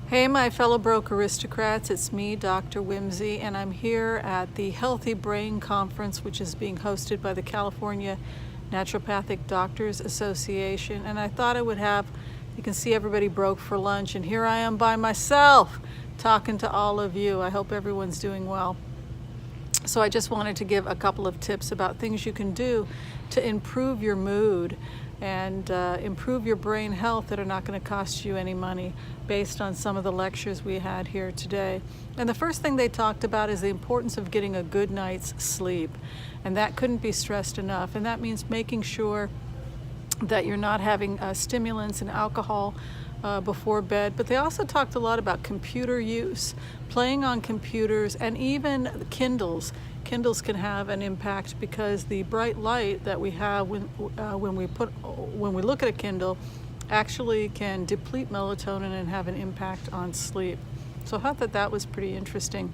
Hey, my fellow broke aristocrats, it's me, Dr. Whimsy, and I'm here at the Healthy Brain Conference, which is being hosted by the California Naturopathic Doctors Association. And I thought I would have, you can see everybody broke for lunch, and here I am by myself talking to all of you. I hope everyone's doing well. So I just wanted to give a couple of tips about things you can do to improve your mood and improve your brain health that are not going to cost you any money based on some of the lectures we had here today. And the first thing they talked about is the importance of getting a good night's sleep. And that couldn't be stressed enough. And that means making sure that you're not having stimulants and alcohol before bed. But they also talked a lot about computer use, playing on computers, and even Kindles. Kindles can have an impact because the bright light that we have when we look at a Kindle actually can deplete melatonin and have an impact on sleep. So I thought that was pretty interesting.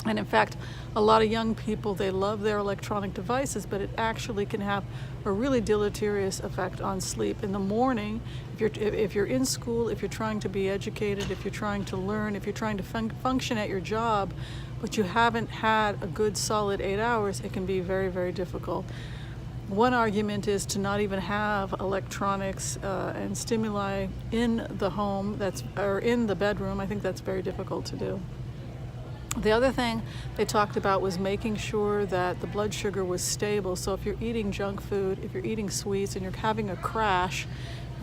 And in fact, a lot of young people, they love their electronic devices, but it actually can have a really deleterious effect on sleep. In the morning, if you're in school, if you're trying to be educated, if you're trying to learn, if you're trying to function at your job, but you haven't had a good solid 8 hours, it can be very, very difficult. One argument is to not even have electronics and stimuli in the home or in the bedroom. I think that's very difficult to do. The other thing they talked about was making sure that the blood sugar was stable. So if you're eating junk food, if you're eating sweets and you're having a crash,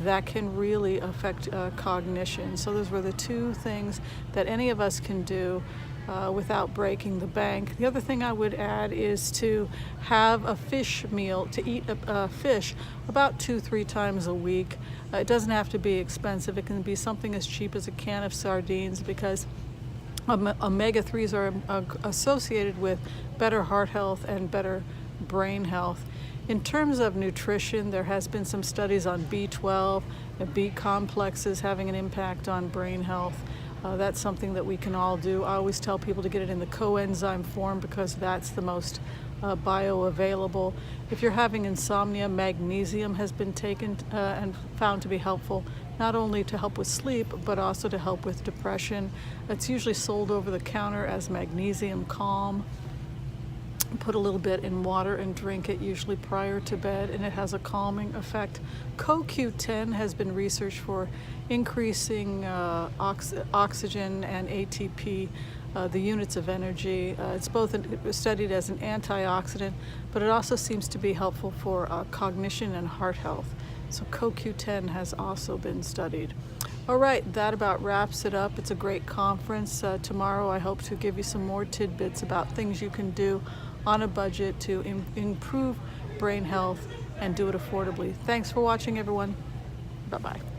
that can really affect cognition. So those were the two things that any of us can do without breaking the bank. The other thing I would add is to have a fish meal, to eat fish about 2-3 times a week. It doesn't have to be expensive. It can be something as cheap as a can of sardines, because omega-3s are associated with better heart health and better brain health. In terms of nutrition, there has been some studies on B12 and B complexes having an impact on brain health. That's something that we can all do. I always tell people to get it in the coenzyme form because that's the most bioavailable. If you're having insomnia, magnesium has been taken and found to be helpful, not only to help with sleep, but also to help with depression. It's usually sold over the counter as Magnesium Calm. Put a little bit in water and drink it, usually prior to bed, and it has a calming effect. CoQ10 has been researched for increasing oxygen and ATP, the units of energy. It's both studied as an antioxidant, but it also seems to be helpful for cognition and heart health. So CoQ10 has also been studied. All right, that about wraps it up. It's a great conference. Tomorrow I hope to give you some more tidbits about things you can do on a budget to improve brain health and do it affordably. Thanks for watching, everyone. Bye-bye.